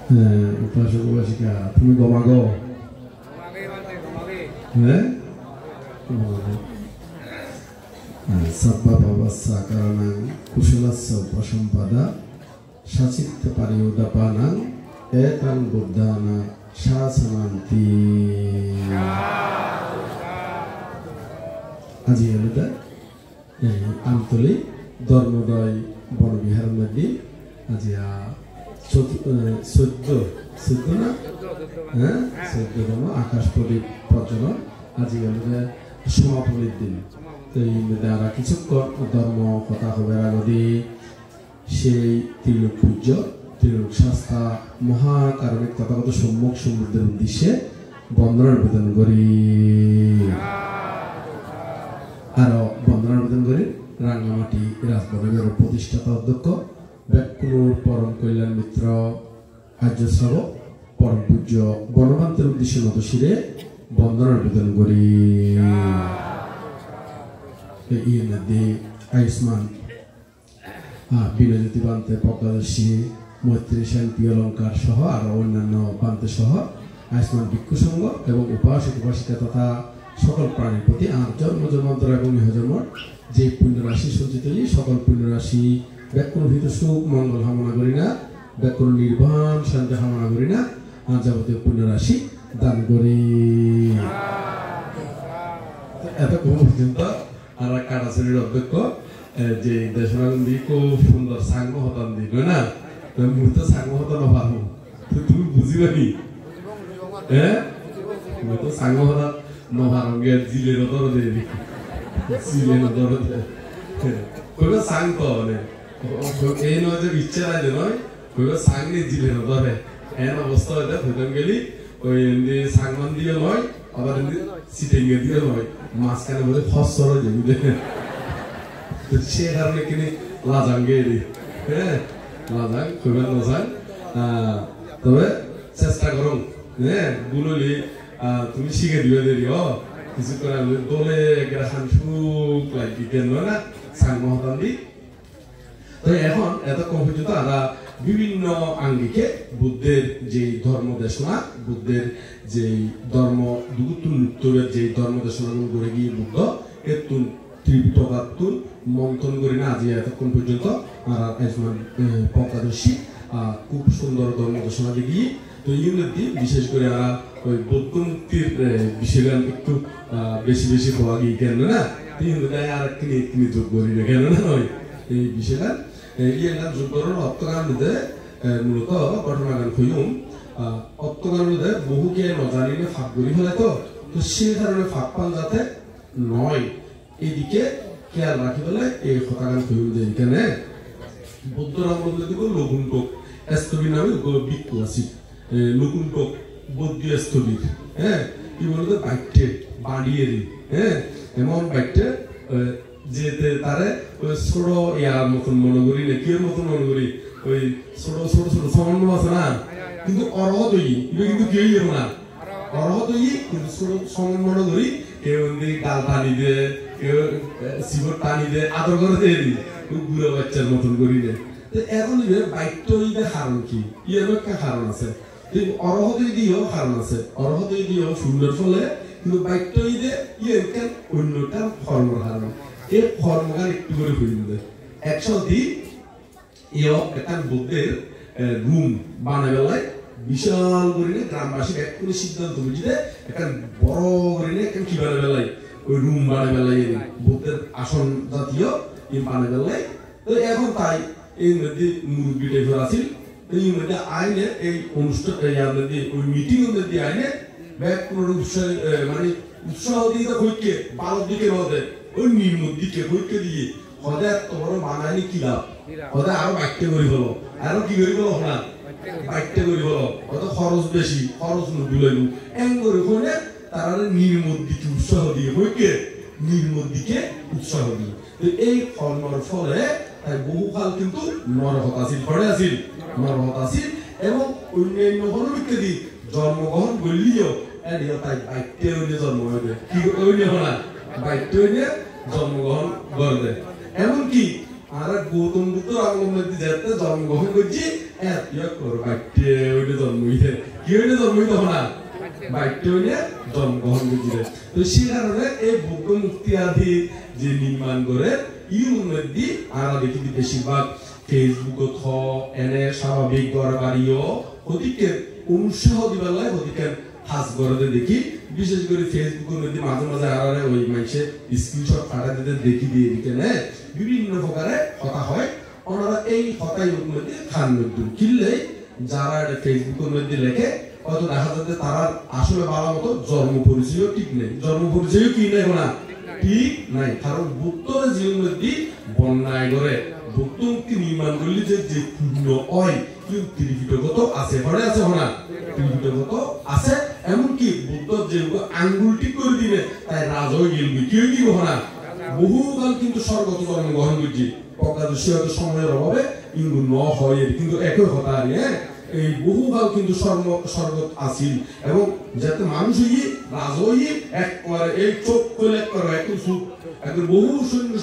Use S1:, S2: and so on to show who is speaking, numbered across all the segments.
S1: উপাসক উপাসিকা তুমি গমাগো হ্যাঁ সাব্বা বাবা সাকারানাং কুশলাস্য উপসম্পাদা সাচিত্য পারিউদাপানাং এতাং বুদ্ধানা শাসনান্তি আজি হলুদা এই আমতলি ধর্মোদয় বনবিহার মধ্যে আজি 14 না হ্যাঁ 14তম আকাশ প্রদীপ প্রজ্বলন আজি হলুদা সমাপনীর দিন তো এই মধ্যে আর কিছুক্ষণ ধর্ম কথা হবে আগদি সেই ত্রিলোক পূজ্য ত্রিলোক শাস্তা মহাকারণিক তথাগত সম্মুখ সমুদ্রের উদ্দেশ্যে বন্দনা নিবেদন করি আরো বন্দনা নিবেদন করি রাঙ্গামাটি রাজবনের প্রতিষ্ঠাতা অধ্যক্ষ ব্যাকুলুর পরম কল্যাণ মিত্র আর্য শ্রাবক পরম পূজ্য বনবান্তের উদ্দেশ্যে নত শিরে বন্দনা নিবেদন করি এই নদী আয়ুষ্মান বিনজ্যোতি বান্তে পদ্মাদর্শী মৈত্রী শান্তি অলঙ্কার সহ আরো অন্যান্য বান্তে সহ আয়ুষ্মান ভিক্ষু সংঘ এবং উপাসক উপাসিকা তথা সকল প্রাণীর প্রতি আর জন্ম জন্মান্তর এবং ইহজন্ম যে পুণ্য রাশি সঞ্চিত সকল পুণ্য রাশি ব্যাকুলহিত সুখ মঙ্গল কামনা করি না ব্যাকুল নির্বাণ শান্তি কামনা করি না আর যাবতীয় পুণ্য রাশি দান করি এতক্ষণ পর্যন্ত আর কাটাছড়ির অধ্যক্ষ যে দেশনাগন্দি খুব সুন্দর সাঙ্গ হতান দিল না মুহূর্তে সাঙ্গ হতান পারবো তুমি বুঝিবানি হ্যাঁ তুমি তো সাঙ্গ হতান নভারঙ্গে জিলের দরদে জিলের দরদে কইবা সাং তো মানে এই নয় যে ইচ্ছা আছে নয় কইবা সাংনি জিলের দরে এন অবস্থা হইতে ভুতন গেলি ওই এমনি সাংমান দিয়ে নয় আবার এমনি সিটিংয়ে দিয়ে নয় মাঝখানে বলে ফসর যেগুলো সে কারণে কিনে লাজাঙ্গে হ্যাঁ লাজাং খুবই লাজাং তবে চেষ্টা করো হ্যাঁ বুললি তুমি শিখে দিবে দেরিও কিছু করে দলে গ্রাহান সুখ লাগি কেন না সাং মহতান দি তো এখন এতক্ষণ পর্যন্ত আমরা বিভিন্ন আঙ্গিকে বুদ্ধের যে ধর্ম দেশনা বুদ্ধের যে ধর্ম দুগুত্তুর যে ধর্ম দেশনা গড়ে গিয়ে বুদ্ধ এর ত্রিপিটকাতুন মন্থন করি না আজি এতক্ষণ পর্যন্ত আমরা পঙ্কাদর্শী খুব সুন্দর ধর্ম দেশনা দেখি তো ইউনিটি বিশেষ করে আমরা ওই বৌদ্ধ মুক্তির বিষয়গান একটু বেশি বেশি হওয়া গিয়ে কেন না ইউনিটি আর একটি যোগ করি না কেন না নয় এই বিষয়গান ইয়েগান যোগ করার অর্থগান মধ্যে মূলত ঘটনাগান হইম অর্থগান মধ্যে বহুকে নজানিলে ফাঁক করি ফেলে তো সেই কারণে ফাঁক পান যাতে নয় এদিকে খেয়াল রাখি বলে এই কথাগান হইম যে এখানে বৌদ্ধরাম বলতে দিব লঘুনটক স্তবী নামে বিক্ষু আছি লঘুনটক বৌদ্ধ স্তবীর হ্যাঁ কি বলতো বাইকটে বাড়িয়ে দি হ্যাঁ এমন বাইকটে যেতে তারে ওই ছোট ইয়ার মতন মনে করি না কি মতন মনে করি ওই ছোট ছোট ছোট সামান্য আছে না কিন্তু অরহত কিন্তু কেউ যাবো না অরহত কিন্তু ছোট সামান্য মনে করি কেউ ডাল টানি দে কেউ শিবর টানি দে আদর করে দিয়ে দি বুড়ো বাচ্চার মতন করি দে এখন বাইকটা কারণ কি ইয়ের একটা কারণ আছে অরহত দিয়েও কারণ আছে অরহত দিয়েও সুন্দর ফলে কিন্তু বাইকটা ইয়ে অন্যটা ফর্মর কারণ এই ফর্মগান একটু করে হইলে একসাথে এও একটা বুদ্ধের রুম বানাবেলায় বিশাল করে গ্রামবাসী এক করে সিদ্ধান্ত বুঝলে একটা বড় করে একটা কি বানাবেলায় ওই রুম বানাবেলায় বুদ্ধের আসন জাতীয় বানাবেলায় তো এখন তাই এই মধ্যে মুরব্বী টাইপের আছিল এই মধ্যে আইনে এই অনুষ্ঠান ওই মিটিং এর মধ্যে আইনে ব্যাগ কোনো উৎসাহ মানে উৎসাহ দিয়ে হইকে বালক দিকে রোদে ওই নির্মুদ দিকে হইকে দিয়ে হদে তোমার বানাইনি কি লাভ হদে আরো বাইকটে করি হলো আরো কি করি হলো না বাইকটে করি হলো অত খরচ বেশি খরচ নুগুলাইব এম করে হলে তারা নির্মুদ দিকে উৎসাহ দিয়ে হইকে নির্মুদ দিকে উৎসাহ দিয়ে তো এই কর্মর ফলে তাই বহুকাল কিন্তু নরহত আছিল পড়ে আছিল নরহত আছিল এবং অন্যান্য হরবিক্ষেদি জন্মগ্রহণ করলিও এদিও তাই বাইকটে হইলে জন্ম হবে কি হইলে হলা বাইকটে হইলে জন্মগ্রহণ করবে এমনকি আর গৌতম বুদ্ধ অবলম্বন যেতে জন্মগ্রহণ করছি ইয়া কর বাইটে ওইটা জন্ম হইতে কি হইলে জন্ম হইতে না বাইটে হইলে জন্মগ্রহণ করতে তো সেই কারণে এই বুদ্ধ মুক্তি আদি যে নির্মাণ করে ইউনিটি আর দেখি বেশিরভাগ ফেসবুকত হ এনে স্বাভাবিক গড়বাড়িও ওদিকে উৎসাহ দিবার লাগে ওদিকে হাস গড়তে দেখি বিশেষ করে ফেসবুকের মধ্যে মাঝে মাঝে আরে ওই মানুষে স্ক্রিনশট পাঠা দিতে দেখি দিয়ে দিকে নে বিভিন্ন প্রকারে কথা হয় ওনারা এই কথাই মধ্যে খান মধ্যে কিনলে যারা ফেসবুকের মধ্যে লেখে হয়তো দেখা যাচ্ছে তারা আসলে ভালো মতো জন্ম পরিচয়ও ঠিক নেই জন্ম পরিচয়ও কি নেই না ঠিক নাই কারণ বুদ্ধের জীবন মধ্যে বন্যায় করে বুদ্ধ মুক্তি নির্মাণ করলে যে যে পূর্ণ হয় কিন্তু ত্রিপিটকত আছে ঘরে আছে না ত্রিপিটকত আছে এমনকি বুদ্ধ যে আঙ্গুলটি করে দিলে তাই রাজও গেলবি কেউ কি না বহুকাল কিন্তু স্বর্গত জন্মগ্রহণ করছি প্রকাশিত সময়ের অভাবে কিন্তু ন হয় কিন্তু একই কথা আর এই বহুকাল কিন্তু স্বর্গত আসিল এবং যাতে মানুষ রাজই এক করে এই চোখ খুলে করে একটু সুখ একটু বহু সৈন্য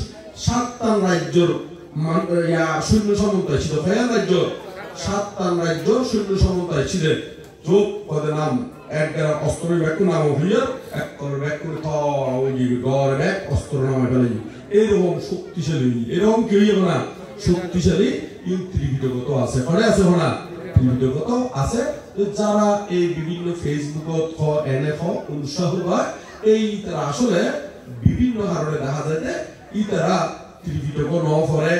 S1: 7টা রাজ্যের সৈন্য সমন্বয় ছিল ফেয়ার রাজ্য 7টা রাজ্য সৈন্য সমন্বয় ছিলেন যোগ পদে নাম এক অস্ত্র ব্যাগ নাম হইয়া এক করে ব্যাগ করে গড় ব্যাগ অস্ত্র নামে ফেলে এরকম শক্তিশালী এরকম কেউ না শক্তিশালী ত্রিপিটকত আছে ঘরে আছে না ত্রিপিটকত আছে যারা এই বিভিন্ন ফেসবুকত এনে উৎসাহ পায় এই তারা আসলে বিভিন্ন কারণে দেখা যায় যে তারা ত্রিপিটক ন করে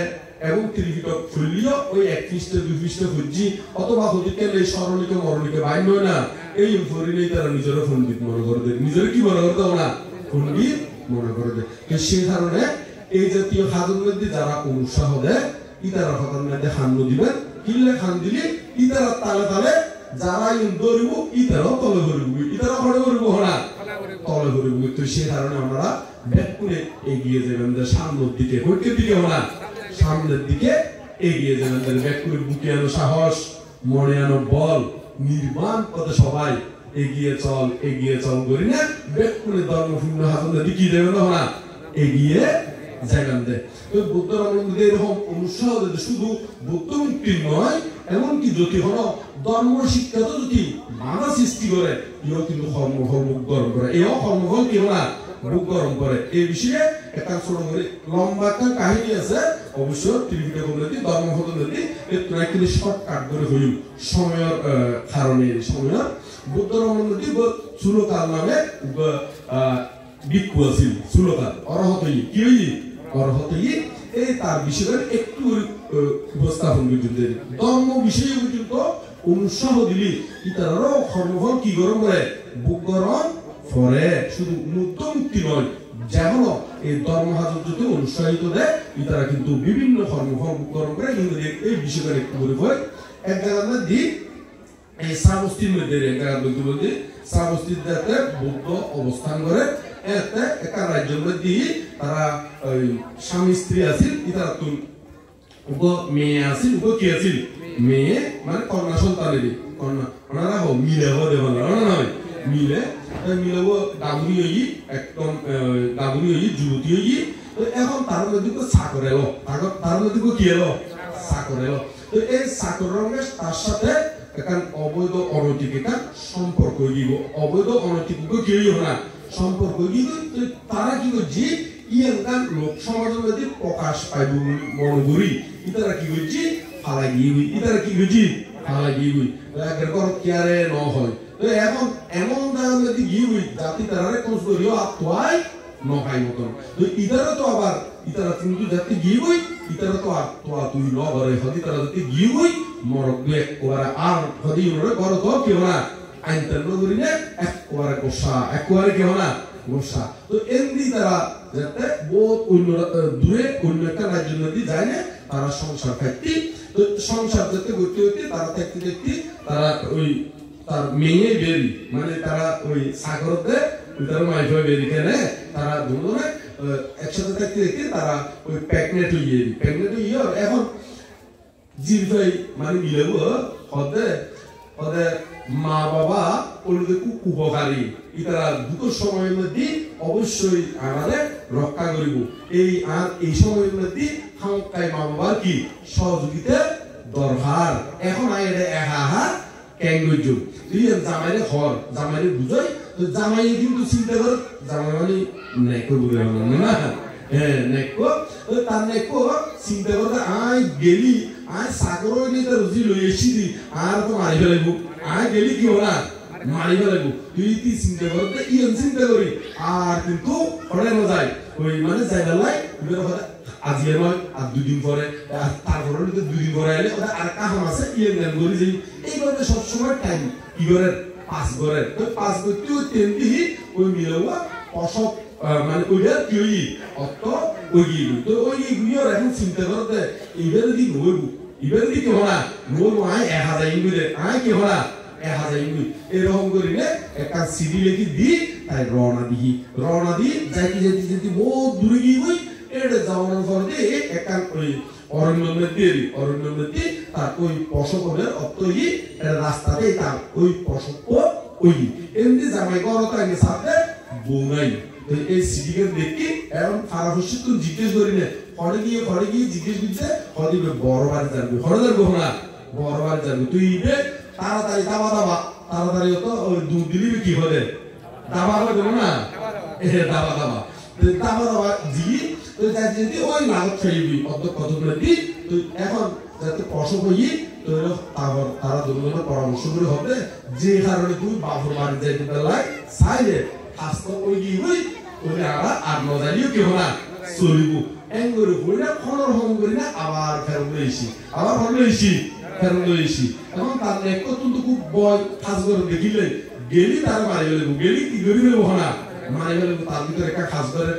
S1: এবং ত্রিপিটক খুললিও ওই 1 পৃষ্ঠা 2 পৃষ্ঠা খুঁজি অথবা হদিকে এই স্মরণিকে মরণিকে বাইন হয় না এই ফরিলেই তারা নিজের পণ্ডিত মনে করে দেয় নিজের কি মনে করতে না পণ্ডিত মনে করে দেয় সেই কারণে এই জাতীয় খাদের মধ্যে যারা উৎসাহ দেয় ইতারা খাদের মধ্যে খান দিবেন কিনলে খান দিলে ইতারা তালে তালে যারা দৌড়িব ইতারাও তলে ধরিব ইতারা ঘরে ধরিব না তলে ধরিব তো সেই কারণে আমরা ব্যাক করে এগিয়ে যাবেন সামনের দিকে হইতের দিকে না সামনের দিকে এগিয়ে যাবেন ব্যাক করে বুকে আনো সাহস মনে আনো বল নির্মাণ করতে সবাই এগিয়ে চল করি না ব্যাক করে ধর্মপূর্ণ হাসন দিকে যাবেন না এগিয়ে যাবেন তো বুদ্ধ রামদের এরকম অনুসাহ শুধু বুদ্ধ মুক্তি নয় এমনকি যদি হলো ধর্ম শিক্ষা তো যদি বাধা সৃষ্টি করে ইও কিন্তু কর্মফল মুখ গরম করে এও কর্মফল কি না মুখ গরম করে এই বিষয়ে একটা ছোট করে লম্বা একটা কাহিনী আছে অবশ্য ত্রিপিটক নদী ধর্মফল নদী কিন্তু শর্টকাট করে হইল সময়ের কারণে সময়ের বুদ্ধ রাম নদী সুলকার নামে ভিক্ষু আছিল সুলকার অরহতই কি হই অরহতই এই তার বিষয়ে একটু উপস্থাপন করতে ধর্ম বিষয়ে পর্যন্ত উৎসাহ দিলি ইতারারও কর্মফল কি গরম করে বুক গরম করে শুধু মুক্ত মুক্তি নয় যেমন এই ধর্ম হাজত যদি উৎসাহিত দেয় ইতারা কিন্তু বিভিন্ন কর্মফল বুক গরম করে কিন্তু এই বিষয়টা একটু করে হয় এক জায়গায় দিক এই শ্রাবস্তির মধ্যে এক জায়গায় বলতে শ্রাবস্তির যাতে বুদ্ধ অবস্থান করে এতে একটা রাজ্যের মধ্যে তারা স্বামী স্ত্রী আছিল ইতারা তুল মেয়ে আছিল কি আছিল মেয়ে মানে কন্যা সন্তানেরই কন্যা ওনারা মিলে দেব না মিলে ডাবুরি হই একদম ডাবুরি হই যুবতী হই এখন তার মধ্যে চাকর এলো তার মধ্যে কি এলো চাকর এলো তো এই চাকরের তার সাথে এখন অবৈধ অনৈতিক একটা সম্পর্ক দিব অবৈধ অনৈতিক কি হই না সম্পর্ক দিব তারা কি করছি ইয়ানকার লোক সমাজের মধ্যে প্রকাশ পাইব মনে করি ইতারা কি করছি ফালাই গিয়ে ইতারা কি করছি ফালাই গিয়ে একের পর কেয়ারে ন হয় তো এখন এমন জায়গার মধ্যে গিয়ে জাতি তারা কোন করিও আত্মায় নখাই মতন তো ইতারা তো আবার ইতারা কিন্তু যাতে গিয়ে ইতারা তো আত্মা তুই ন ঘরে হদি তারা যাতে গিয়ে মরক একবারে আর হদি ওরে ঘর তো কেউ না আইন তেল করি না একবারে গোসা একবারে কেউ না গোসা তো এমনি তারা যাতে বহুত অন্য দূরে অন্য একটা রাজ্যের মধ্যে যায় না তারা সংসার খাইতে তো সংসার যাতে করতে হইতে তারা থাকতে দেখতে তারা ওই তার মেয়ে বেরি মানে তারা ওই সাগরতে তারা মাইফা বেরি কেনে তারা দুজনে একসাথে থাকতে দেখতে তারা ওই প্যাকনেট হইয়ে এখন জিরফাই মানে মিলেব হদে মা বাবা ওগুলোকে খুব উপকারী ইতারা দুটো সময়ের মধ্যে অবশ্যই আমাদের রক্ষা করিব এই সময়ের মধ্যে হামকাই মা বাবার কি সহযোগিতা দরকার এখন আই এটা একা ক্যাঙ্গুই যুগ তুই জামাইরে ঘর জামাইরে বুঝাই তো জামাই কিন্তু চিন্তা কর জামাই মানে নেকো বুঝে না হ্যাঁ নেকো তো তার নেকো চিন্তা করতে আই গেলি আই সাগর নি তার রুজি লই এসি দি আর তো মারি ফেলাইব আই গেলি কি ওরা মারি ফেলাইব তুই কি চিন্তা করতে ইন চিন্তা করি আর কিন্তু পড়ে না যায় ওই মানে যাইবার লাই ইবের কথা আজি নয় আর দুদিন পরে তারপরে দুদিন পরে আইলে ওটা আর কাম আছে ইন গান করি যাই এইভাবে সব সময় টাইম কি করে পাস করে তো পাস করতে ওই তেল দিই ওই মিলাওয়া অসব মানে ওইটা কি হই অত ওই তো ওই গুইও এখন চিন্তা করতে এইবার দি নইব এবার দি কি হলা নইব আই 1000 ইউনিট আই কি হলা 1000 ইউনিট এরকম করিলে একটা সিডি লিখি দি তাই রওনা দি যাইতে বহুত দূরে গিয়ে এটা যাওয়ার পর দিয়ে একটা ওই অরণ্যের তার ওই পশপনের অত্যই রাস্তাতে তার ওই পশপ ওই এমনি জামাই করতে আগে সাথে বৌনাই এই সিডিকে দেখি এখন ফারাফসি তো জিজ্ঞেস করি না ঘরে গিয়ে জিজ্ঞেস করছে হদি বড় বাড়ি যাবি ঘরে যাবো না বড় বাড়ি যাবি তুই ইবে তাড়াতাড়ি তো দুধ দিলি কি হবে দাবা হবে না দাবা জি তো যাইতে ওই লাগত খাইবি অত কত করে দি তুই এখন যাতে পশপ হই তো তারা দুজনে পরামর্শ করে হবে যে কারণে তুই বাবুর বাড়ি যাইতে বেলায় সাইডে আস্ত ওই গিয়ে ওই আর নজারিও কি হলা চলিব এঙ্গরে করি না খনর হম করি না আবার ফেরত লইছি এখন তার একটু কিন্তু খুব বয় কাজ করে দেখিলে গেলি তার মারি ফেলব গেলি কি করি ফেলব না মারি ফেলব তার ভিতরে একটা কাজ করে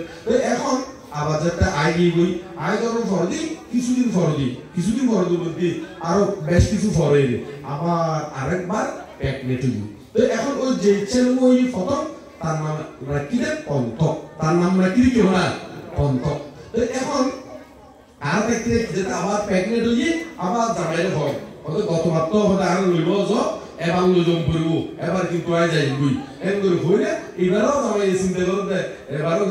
S1: এখন আবার যেটা আই যখন ফরদি কিছুদিন ফরদি বলতে আরো বেশ কিছু ফরে আবার আরেকবার প্যাকনেট হইব তো এখন ওই যে ছেলে ওই প্রথম তার নাম রাখি দে পন্থক তার নাম রাখি কি না পন্থক তো এখন আর দেখতে যেটা আবার প্যাকনেট হই আবার জামাইরে হয় হয়তো গত মাত্র হয়তো আর লইব এবার লইজম করব এবার কিন্তু আই যাই বই এন করে হইলে এবারও জামাই চিন্তা করতে এবারও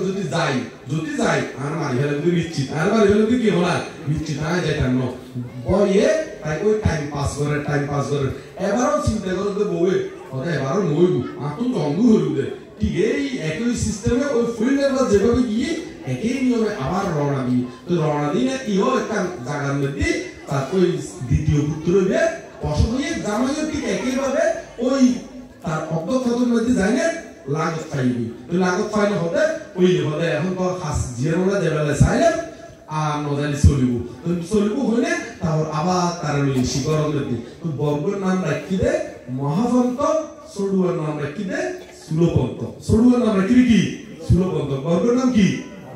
S1: যদি যাই আর মারি ফেলে কিন্তু নিশ্চিত আর মারি ফেলে কি হলা নিশ্চিত আই যাইতাম না বইয়ে তাই ওই টাইম পাস করে এবারও চিন্তা করতে বউয়ে হয়তো এবারও নইব আতুন জঙ্গু হইব দে ঠিক এই একই সিস্টেমে ওই ফিল্ডের যেভাবে গিয়ে একই নিয়মে আবার রওনা দিয়ে ইও একটা জায়গার মধ্যে তার ওই দ্বিতীয় পুত্র হইবে পশবইয়ে জামাইও ঠিক একইভাবে ওই তার অধ্যক্ষতার মধ্যে যায় না লাগত পাইবি তো লাগত পাইলে হতে ওই হতে এখন তো খাস জিরোনা দেবেলে চাইলে আর নজালি চলিব হইলে তারপর আবার তার ওই শিকরণ মধ্যে তো বর্গের নাম রাখি দে মহাপন্ত সড়ুয়ার নাম রাখি দে সুলপন্ত সড়ুয়ার নাম রাখি কি সুলপন্ত বর্গের নাম কি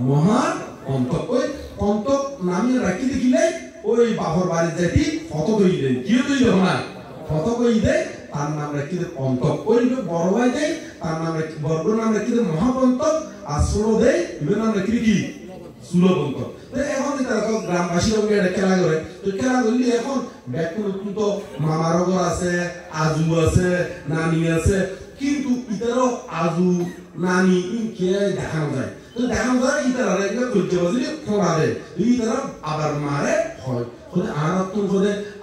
S1: মহাপন্ত ওই পন্ত নামে রাখি দেখিলে ওই বাবর বাড়ি যাইতি ফটো কই দেয় কি কই দেব না ফটো কই দেয় তার নাম রাখি দে পন্ত ওই বড় ভাই দেয় তার নাম রাখি বর্গের নাম রাখি দে মহাপন্ত আর ষোলো দেয় এর নাম রাখি কি সুলপন্ত তো এখন তারা তো গ্রামবাসী লোক এটা খেলা করে তো খেলা করলে এখন ব্যাকুল তো মামার ঘর আছে আজু আছে নানি আছে কিন্তু ইতারও আজু নানি কে দেখানো যায় তো দেখানো যায় ইতারা একটা ধৈর্য বাজিলে খোলা দেয় ইতারা আবার মারে হয় আর তো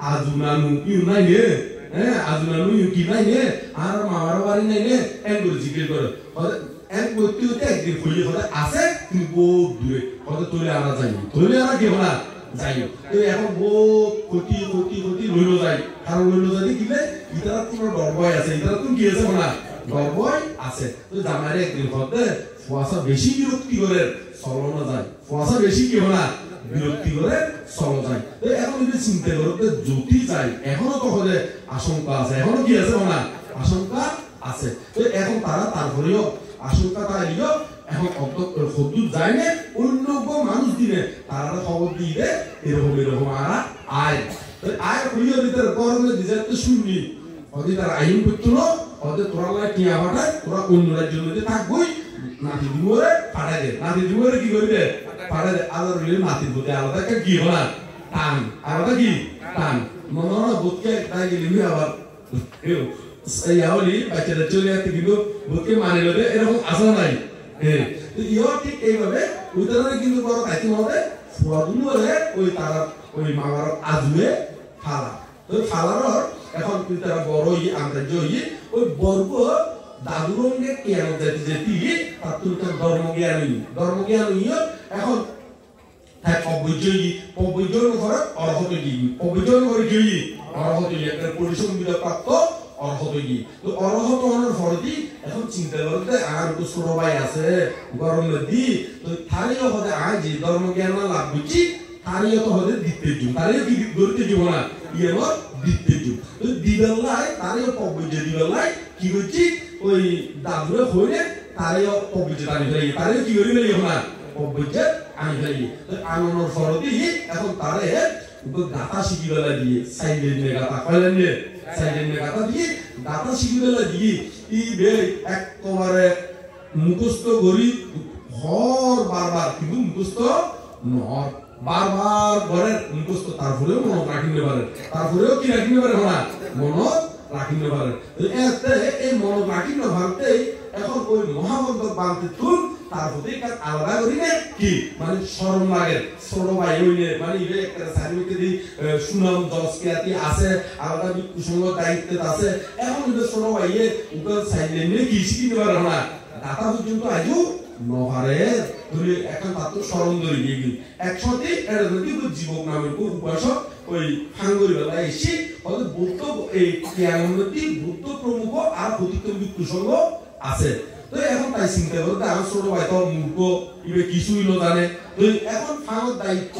S1: আজু নানু ইউ নাই নে হ্যাঁ আজু নানু ইউ কি নাই নে আর মামার বাড়ি নাই নে এম করে জিজ্ঞেস করে এক ব্যক্তি একদিন খুঁজে আছে কিন্তু বহুত দূরে হয়তো তুলে আনা যায়নি তুলে আনা কি না যাই তো এখন বহুত কোটি লইল যায় কারণ লইল যাই কিলে ইতারা কোনো ডরবয় আছে ইতারা তুমি কি আছে না ডরবয় আছে তো জামাইরে একদিন হতে ফুয়াশা বেশি বিরক্তি করে চলনো যায় ফুয়াশা বেশি কি না বিরক্তি করে চলো যায় তো এখন যদি চিন্তা করতে যদি যায় এখনো তো হলে আশঙ্কা আছে এখনো কি আছে না আশঙ্কা আছে তো এখন তারা তারপরেও আশঙ্কা তাইলিও এখন খদ্দুর যায় না অন্য মানুষ দিনে তারা খবর দিয়ে এরকম আয় হইয়া দিতে গরমে দিতে তো শুনবি ওদি তার আইন করতো ওদের তোরা লাগে কি আবাটায় তোরা অন্য রাজ্যের মধ্যে থাকবই নাতি দিবরে পাঠাই দে নাতি দিবরে কি করবে পাঠাই দে আলাদা রইলে নাতির প্রতি আলাদা একটা কি হলা টান আলাদা কি টান মনে হয় বোধকে তাই গেলি আবার ইয়াওলি বাচ্চারা চলে আসতে কিন্তু বোধকে মানে লোকে এরকম আসা নাই ইহ ঠিক এইভাবে উদাহরণে কিন্তু বড় কাইতে হবে ফুয়াদুলো ওই তারা ওই মামার আজুয়ে ফালা তো ফালার এখন তারা বড় আন্দাজ ওই বর্গ দাদুরঙ্গে কেন যেতে যেতে তার তুলতে ধর্মজ্ঞান এখন তাই পবৈজয় ঘরে অর্হত পবৈজয় ঘরে কি অর্হত একটা পরিসংবিধা প্রাপ্ত অর্হত তো অর্হত হওয়ার ফলে এখন চিন্তা করতে আর তো ছোট ভাই আছে গরম নদী তো তারিও হতে আজ যে ধর্মজ্ঞান লাভ করছি তারিও তো হতে দিতে যুগ তারিও কি ধরতে যাব না ইয়ের দিতে যুগ তো দিবেলাই তারিও পবৈজয় দিবেলাই কি করছি ওই দাদুরে হইলে তারিও পবৈজয় তারিও কি করি না পবৈজয় আনি ফেলি তো আনন্দের ফলতে এখন তারে গাতা শিখি বেলা দিয়ে সাইলেন্টে গাতা কইলেন যে সাইলেন্টে গাতা দিয়ে গাতা শিখি বেলা দিয়ে এই বে একবারে মুখস্থ করি হর বারবার কিন্তু মুখস্থ নর বারবার করে মুখস্থ তারপরেও মনে রাখিতে পারে তারপরেও কি রাখিতে পারে না মনে রাখিতে পারে তো এতে এই মনে রাখিতে পারতে এখন ওই মহামন্ত্র বানতে তুল তার প্রতি আলাদা করি না কি মানে শরম লাগে ছোট ভাই হইলে মানে একটা সার্টিফিকেট দি সুনাম দশকিয়াতি আছে আলাদা কুসঙ্গ দায়িত্ব আছে এখন কিন্তু ছোট ভাইয়ে উপর সাইডে নিয়ে কি শিখিতে পারে না দাতা পর্যন্ত আজও নহারে ধরে এখন তার তো শরম ধরে দিয়ে গেল একসাথে এটা যদি জীবক নামের উপাসক ওই হাঙ্গরি বেলা এসে হয়তো বুদ্ধ এই জ্ঞানমতি বুদ্ধ প্রমুখ আর প্রতিক্রমিক কুসঙ্গ আছে তো এখন তাই চিন্তা করতে আমার ছোট ভাই তো মূর্খ ইবে কিছুই না জানে তো এখন ফাঙের দায়িত্ব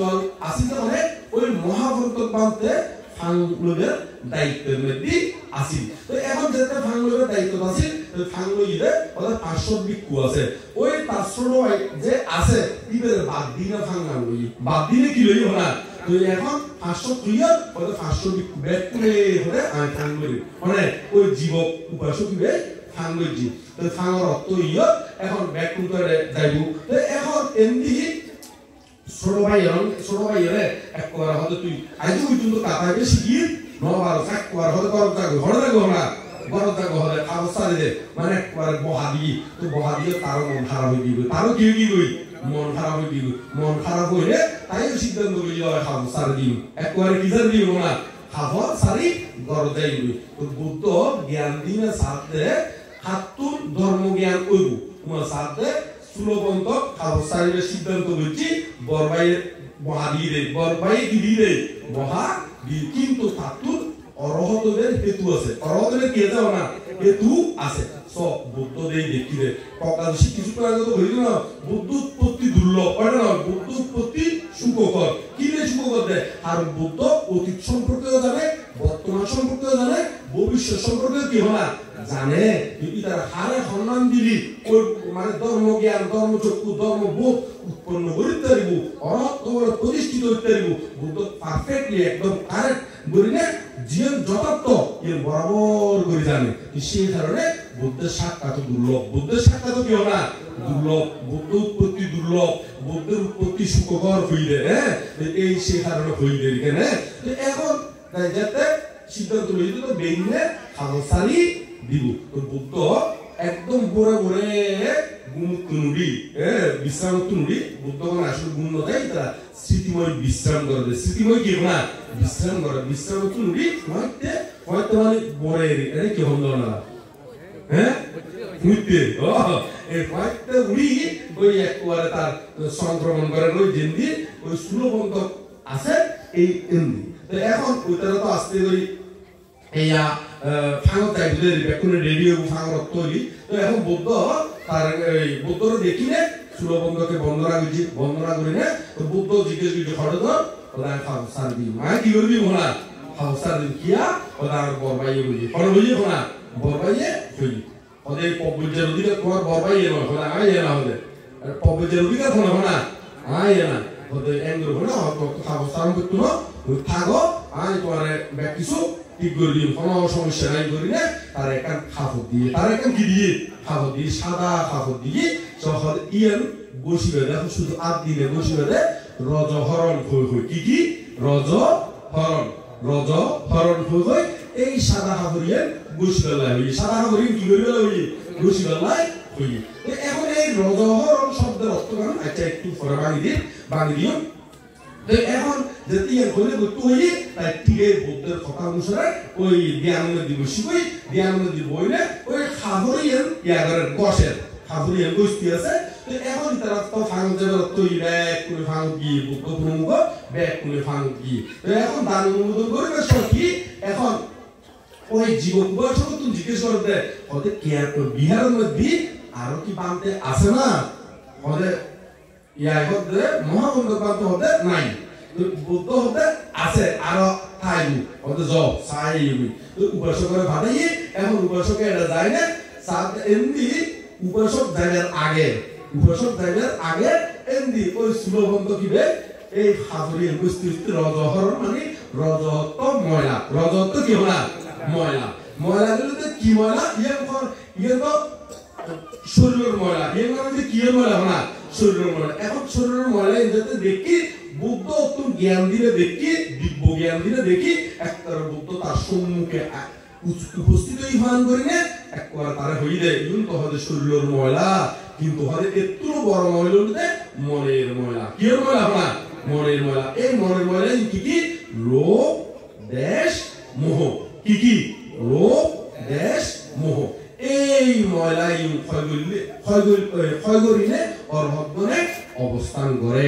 S1: আসিল মানে ওই মহাভক্ত বানতে ফাংলোদের দায়িত্বের মধ্যে আসিল তো এখন যেতে ফাংলোদের দায়িত্ব আসিল ফাংলো ইলে ওদের 500 ভিক্ষু আছে ওই 500 ভাই যে আছে ইবের বাদ দিনে ফাংলা লই বাদ দিনে কি লই না তো এখন 500 ক্লিয়ার ওদের 500 ভিক্ষু ব্যাক করে হলে আমি ফাংলো মানে ওই জীবক উপাসক ইবে ফাংলোজি তো ফাংর অর্থ ইয়ে এখন ব্যাক করে যাইব তো এখন এমনি ছোট ভাইয়ের এক করা হতে তুই আজ পর্যন্ত কাটাইবে শিখি নবার এক করা হতে গরম থাকবে ঘরে থাকবো না গরম থাকবো হলে খাবার সারি দে মানে একবার বহা দিয়ে তো বহা দিয়ে তারও মন খারাপ হয়ে দিবে তারও কি গই মন খারাপ হয়ে দিবে মন খারাপ হইলে তাই সিদ্ধান্ত করি খাবার সারি দিব একবারে কি সারি দিব না খাবার সারি গরম যাইবে তো বুদ্ধ জ্ঞান দিনে সাথে হাতুর ধর্মজ্ঞান কইব তোমার সাথে সুলভন্ত খাবসারির সিদ্ধান্ত করছি বরবাইয়ের মহা দিয়ে দেয় বরবাই দিয়ে দেয় মহা দিয়ে কিন্তু তাতুর অরহতদের হেতু আছে অরহতদের কে যাও না হেতু আছে সব বুদ্ধ দেই দেখি রে প্রকাশী কিছু আগে তো হইল না বুদ্ধ উৎপত্তি দুর্লভ ওটা না বুদ্ধ উৎপত্তি সুখকর কি রে সুখকর দেয় আর বুদ্ধ অতীত সম্পর্কেও জানে বর্তমান সম্পর্কেও জানে ভবিষ্যৎ সম্পর্কেও কি হয় না জানে যদি তার হারে সম্মান দিলি ওই মানে ধর্মজ্ঞান ধর্মচক্ষু ধর্মবোধ উৎপন্ন করতে পারিব অরহত প্রতিষ্ঠিত করতে পারিব বুদ্ধ পারফেক্টলি একদম কারেক্ট বলিনে জীবন যথার্থ এর বরাবর করে জানে সেই কারণে বুদ্ধের সাক্ষাৎ দুর্লভ বুদ্ধের সাক্ষাৎ কি হয় না দুর্লভ বুদ্ধ উৎপত্তি দুর্লভ বুদ্ধের উৎপত্তি সুখকর হইলে হ্যাঁ এই সেই কারণে হইলে এখানে এখন যাতে সিদ্ধান্ত লইতে তো বেইনে খাবসারি দিব তো বুদ্ধ একদম বড় বড় গুণুরি বিশ্রাম তুনুরি বুদ্ধ মানে আসলে গুণ নয় তারা স্মৃতিময় বিশ্রাম করে স্মৃতিময় কি না বিশ্রাম করে বিশ্রাম তুনুরি হয়তো হয়তো মানে বড় এর কি হলো না হ্যাঁ মুইতে ও এই হয়তো উড়ি ওই একবারে তার সংক্রমণ করে ওই জিন্দি ওই সুলভন্ত আছে এই এমনি তো এখন ওইটারা তো আসতে করি এইয়া ফাঙত যাইতে বেকুনে রেডিও ফাঙর তৈরি তো এখন বুদ্ধ তার এই বুদ্ধর দেখিলে সুলভন্তকে বন্দনা করিনে তো বুদ্ধ জিজ্ঞেস করছে হঠাৎ ওরা খাবসার দিই মা কি করবি ওনা খাবসার দিই কিয়া ওরা বরবাইয়ে বুঝি হঠাৎ বুঝি ওনা বরবাইয়ে বুঝি ওদের পবুজের অধিকার তোমার বরবাইয়ে নয় ওরা আয় না ওদের পবুজের অধিকার না আয় না ওদের এন্দ্র না খাবসার করতো না থাকো আয় তোমার কিছু ঠিক করে দিন কোনো সমস্যা নাই করি না তার একটা খাফত দিয়ে তার একটা কি দিয়ে খাফত দিয়ে সাদা খাফত দিয়ে যখন ইয়ান বসিবে দেখো শুধু আট দিনে বসিবে দে রজহরণ হই হই কি রজহরণ হই হই এই সাদা খাফরিয়ে বসিবে হই সাদা খাফরি কি করিবে হই বসিবে হই এখন এই রজহরণ শব্দের অর্থ কেন আচ্ছা একটু পরে বাঙি দিও তো এখন যে তিয়ান কইলে তুই তাই টিকে বুদ্ধের কথা অনুসারে ওই জ্ঞানের দিবসী কই জ্ঞানের দিব হইলে ওই খাবরিয়ান ইয়াগের গসের খাবরিয়ান গোষ্ঠী আছে তো এখন তারা তো ফাং যাবে তুই ব্যাক করে ফাং কি বুদ্ধ প্রমুখ ব্যাক করে ফাং কি তো এখন দান অনুমোদন করবে সত্যি এখন ওই জীবক বয়সক তুমি জিজ্ঞেস করতে ওদের কেয়ার বিহারের মধ্যে আরো কি বানতে আছে না ওদের ইয়া হতে মহাবন্ধ বানতে হতে নাই বুদ্ধ হতে আছে আরো থাইবু ওদের জব সাইবি তো উপাসকের ভাটাই এখন উপাসকে এটা যায় না সাথে এমনি উপাসক যাইবার আগে এমনি ওই সুলভন্ত কিবে এই হাজরি উপস্থিত রজহর মানে রজহত্ব ময়লা রজহত্ব কি হলা ময়লা গুলোতে কি ময়লা ইয়ে তো শরীরের ময়লা ইয়ে মানে কি ময়লা না শরীরের ময়লা এখন শরীরের ময়লা যাতে দেখি বুদ্ধ তুমি জ্ঞান দিলে দেখি দিব্য জ্ঞান দিলে দেখি একবার বুদ্ধ তার সম্মুখে উপস্থিত ইমান করি না একবার তারা হই দেয় কিন্তু হতে শরীরের ময়লা কিন্তু হতে একটু বড় ময়লা হতে মনের ময়লা কি ময়লা না মনের ময়লা এই মনের ময়লা কি লোভ দেশ মোহ কি লোভ দেশ মোহ এই ময়লাই ক্ষয় করিলে অর্হতনে অবস্থান করে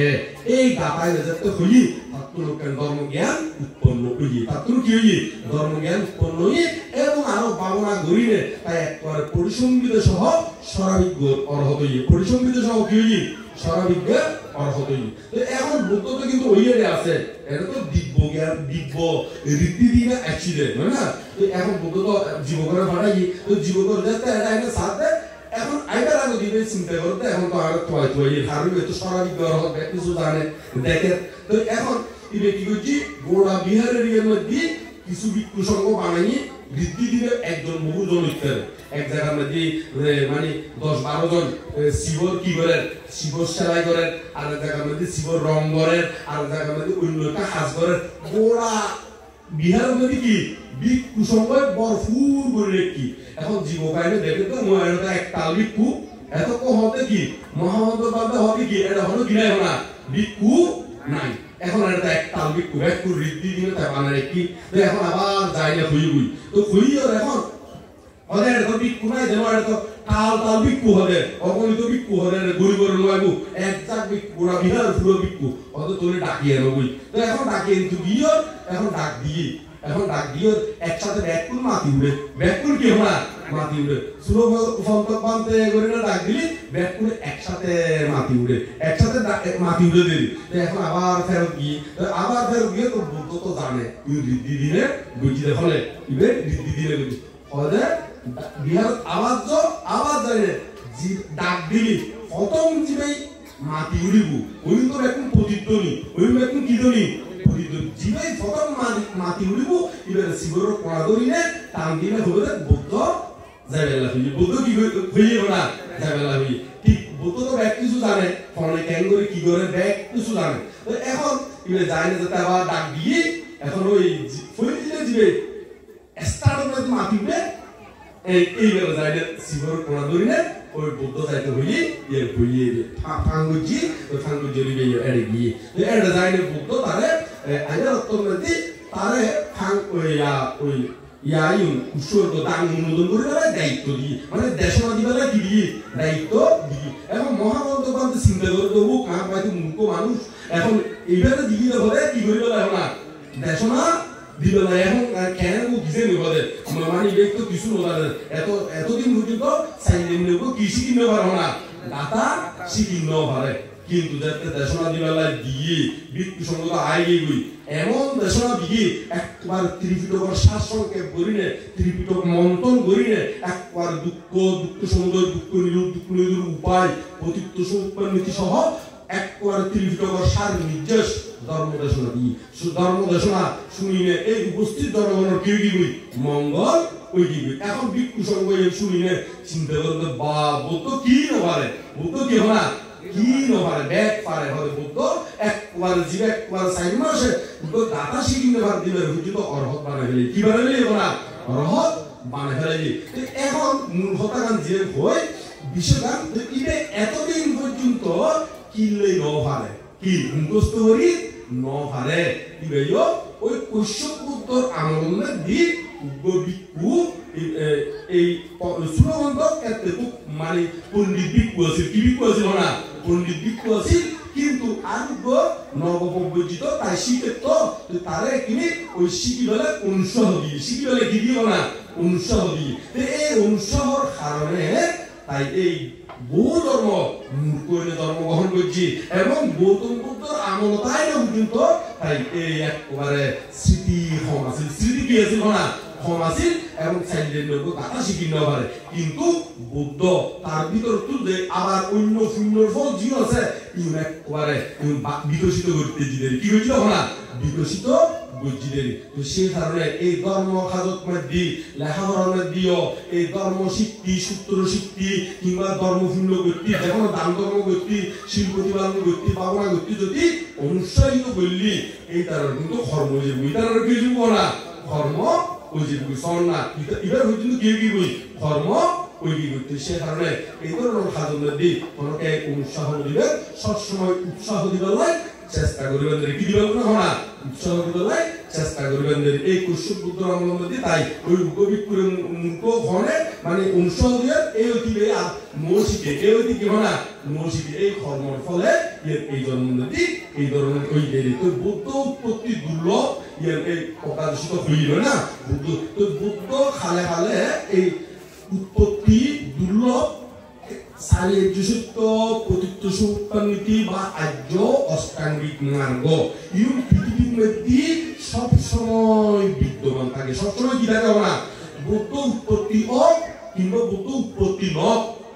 S1: এই গাতায় যাতে হই তাত্ত্বিক ধর্ম জ্ঞান উৎপন্ন হই তাত্ত্বিক কি হই ধর্ম জ্ঞান উৎপন্ন হই এবং আরো ভাবনা করিলে তাই একবার পরিসংবিত সহ সরাবিজ্ঞ অর্হত হই পরিসংবিত সহ কি হই সরাবিজ্ঞ অর্হত হই তো এখন বুদ্ধ তো কিন্তু ওইয়ারে আছে এটা তো দিব্য জ্ঞান দিব্য রীতি দিনা অ্যাক্সিডেন্ট না তো এখন বুদ্ধ তো জীবকরে ভাড়াই তো জীবকর যাতে এটা এনে সাথে এখন আইবার আগে দিবে চিন্তা করতে এখন তো আর তোই হারু এত সরাবিজ্ঞ অর্হত কিছু জানে দেখে তো এখন ইবে কি করছি গোড়া বিহারের এর মধ্যে কিছু ভিক্ষু সংঘ বানাই রীতি দিনে একজন বহুজন ইত্যাদি এক জায়গার মধ্যে মানে 10-12 জন শিবর কি করেন শিবর সেলাই করেন আর এক জায়গার মধ্যে শিবর রং করেন আর এক জায়গার মধ্যে অন্যটা কাজ করেন গোড়া বিহারের মধ্যে কি ভিক্ষু সংঘ ভরপুর করে কি এখন জীবকায়নে দেখে তো মহায়নটা একটা ভিক্ষু এত হতে কি মহামন্ত্র বান্দা হবে কি এটা হলো কি নাই না ভিক্ষু নাই এখন এটা একটা ভিক্ষু রীতি দিনে তাই বানায় কি তো এখন আবার যায় না হই তো হই আর এখন ওদের তো ভিক্ষু নাই যেন এটা তো তাল ভিক্ষু হবে অগণিত ভিক্ষু হবে গরিবের লয়বু এক চাক ভিক্ষু গোড়া বিহার পুরো ভিক্ষু অত তোরে ডাকিয়ে নবই তো এখন ডাকিয়ে কিন্তু গিয়ে এখন ডাক দিয়ে একসাথে ব্যাকুল মাটি উড়ে ব্যাকুল কি হনা মাটি উড়ে সুলভ ফন্তক বানতে করে না ডাক দিলি ব্যাকুল একসাথে মাটি উড়ে দিলি তো এখন আবার ফেরত গিয়ে তো বুদ্ধ তো জানে তুই রীতি দিনে বুঝিতে হলে ইবে রীতি দিনে বুঝি হলে বিহার আওয়াজ জানে ডাক দিলি প্রথম জীবে মাটি উড়িব ওই তো এখন প্রতিধ্বনি ওই এখন কি ধ্বনি জীবাই প্রথম মাটি উড়িব এবার শিবর কোড়া ধরিনে টান দিলে হবে বুদ্ধ যাইবেলা হই বুদ্ধ কি হইব না যাইবেলা হই ঠিক বুদ্ধ তো ব্যাক কিছু জানে ফোনে ক্যাং করে কি করে ব্যাক কিছু জানে তো এখন এবার যায় না যেতে আবার ডাক দিয়ে এখন ওই ফুল দিলে দিবে স্টার্ট করে মাটি উড়ে এইবার যায় শিবর কোড়া ধরিনে ওই বুদ্ধ যাইতে হইলি হইয়ে ফাঙ্গুজি ওই ফাঙ্গুজি রিবে এড়ে গিয়ে এড়ে যাইলে বুদ্ধ তারে আইনা রত্তমতি তারে ফাং ওই ইয়াইন উৎসর্গ দান অনুমোদন করে দায়িত্ব দিয়ে মানে দেশনা দিবেলা কি দিয়ে দায়িত্ব দিয়ে এখন মহামন্ত্র বান্ধে চিন্তা করে দেবো কার পাইতে মূর্খ মানুষ এখন এইভাবে দিয়ে হলে কি করিবে এখন না দেশনা দিবে না এখন কেন বুঝে নিবে মানে এই তো কিছু নজানে এতদিন পর্যন্ত সাইলেন নেব কৃষি কিনে পারো না দাতা শিখিন পারে কিন্তু যাতে দেশনা দিবেলা দিয়ে ভিক্ষু সংঘ আইগে গই এমন দেশনা দিয়ে একবার ত্রিপিটকের শাসনকে করিনে ত্রিপিটক মন্থন করিনে একবার দুঃখ সমুদয় দুঃখ নিরোধ উপায় প্রতিত্ব উপনীতি সহ একবার ত্রিপিটকের সার নির্দেশ ধর্মদেশনা দিয়ে ধর্মদেশনা শুনিলে এই উপস্থিত জনগণের কি গই মঙ্গল ওই কি এখন ভিক্ষু সংঘ শুনিলে চিন্তা করতে বা বুদ্ধ কি নপারে বুদ্ধ কি হনা কি নপারে ব্যাগ পারে হবে বুদ্ধ একবার জীবে একবার সাইন মাসে বুদ্ধ দাতা শিখিনে ভার দিবে হুজুত অরহত বানাই ফেলি কি বানাই ফেলি না অরহত বানাই ফেলি এখন মূল হতাকান যে হয় বিশ্বকান ইবে এতদিন পর্যন্ত কিনলেই ন পারে কি মুখস্থ করি নহারে ইবেও ওই কৈশব বুদ্ধর আমলে দি বিকু এই সুরবন্ধ এতে মানে পণ্ডিত বিকু আছে কি বিকু আছে না পণ্ডিত বিকু আছে কিন্তু আরব নবপব্যজিত তাই শিখে তো তারে কিনে ওই শিখি বলে অনুসহ দিয়ে শিখি বলে কি দিও না অনুসহ দিয়ে এই অনুসহর কারণে তাই এই বহু ধর্ম মূর্খনে জন্মগ্রহণ করছি এবং গৌতম বুদ্ধর আমলতাই কিন্তু তাই এই একবারে স্মৃতি সমাজের স্মৃতি কি আছিল না সমাজের এবং চাইলেন কথা শিখি নেওয়ারে কিন্তু বুদ্ধ তার ভিতরতো যে আবার অন্য শূন্যর ফল জি আছে ইউন একবারে বিকশিত করতে জিদের কি হয়েছিল না বিকশিত বুঝিদের তো সেই কারণে এই ধর্ম খাজত মধ্যে লেখাপড়ার মধ্যেও এই ধর্ম শিক্ষি সূত্র শিক্ষি কিংবা ধর্মশূন্য ব্যক্তি যেমন দান ধর্ম ব্যক্তি শিল্প প্রতিপালন ব্যক্তি ভাবনা ব্যক্তি যদি অনুৎসাহিত করলি এই তার কিন্তু কর্ম যে বই তার কি যুব না কর্ম ওই যে বই সন না এবার কিন্তু কি বই কর্ম ওই কি করতে সে কারণে এই ধরনের খাজত মধ্যে কোনকে উৎসাহ দিবে সবসময় উৎসাহ দিবে চেষ্টা করিবেন কি দিবেন না উৎসাহ দিবে চেষ্টা করিবেন এই কৈশব বুদ্ধ আমলের মধ্যে তাই ওই উপবিপুরের মুখ ঘনে মানে উৎসাহ দিয়ে এই অতিবে মৌসিকে এই অতি কি না মৌসিকে এই কর্মের ফলে এই জন্ম নদী এই ধরনের ওই দেরি তো বুদ্ধ উৎপত্তি দুর্লভ এই প্রকাশিত হইল না বুদ্ধ তো বুদ্ধ খালে খালে এই উৎপত্তি দুর্লভ সারিযুক্ত প্রতিত্ব সুপ্তান্বিতি বা আর্য অষ্টাঙ্গিক মার্গ ইউ পৃথিবীর মধ্যে সব সময় বিদ্যমান থাকে সব সময় কি থাকে না বুদ্ধ উৎপত্তি কিংবা বুদ্ধ উৎপত্তি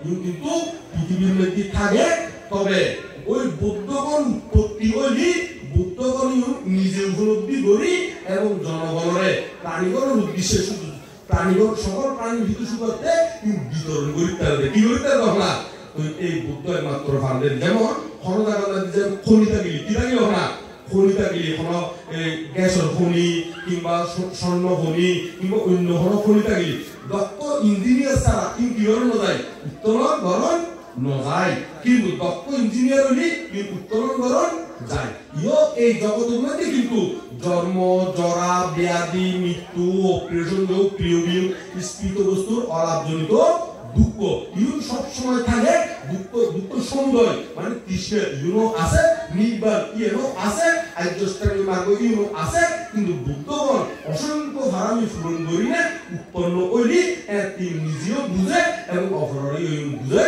S1: ইউ কিন্তু পৃথিবীর মধ্যে থাকে তবে ওই বুদ্ধগণ উৎপত্তি হইলি বুদ্ধগণ নিজে উপলব্ধি করি এবং জনগণের প্রাণীগণের উদ্দেশ্যে শুধু প্রাণীগণ সকল প্রাণীর হিত সুখতে বিতরণ করিতে হবে কি করিতে হবে না তো এই বুদ্ধ মাত্র ফান্ডের যেমন খনদাগণের যে খনিতাগিলি কি থাকিল না খনিতাগিলি কোন গ্যাসের খনি কিংবা স্বর্ণ খনি কিংবা অন্য কোন খনিতাগিলি দক্ষ ইঞ্জিনিয়ার ছাড়া কিন্তু কি হল যায় উত্তোলন গরণ নয় কিন্তু দক্ষ ইঞ্জিনিয়ার হলি উত্তোলন গরণ যায় ইও এই জগতের মধ্যে কিন্তু জন্ম জরা ব্যাধি মৃত্যু অপারেশন প্রিয় স্ফীত বস্তুর অলাভজনিত দুঃখ ইউ সব সময় থাকে দুঃখ সমুদয় মানে তৃষ্ণা ইউনো আছে নির্বাণ ইউনো আছে আর্যষ্টাঙ্গিক মার্গ ইউনো আছে কিন্তু বুদ্ধগণ অসংখ্য হারামি পূরণ করি না উৎপন্ন হইলি তিনি নিজেও বুঝে এবং অপরাধী বুঝে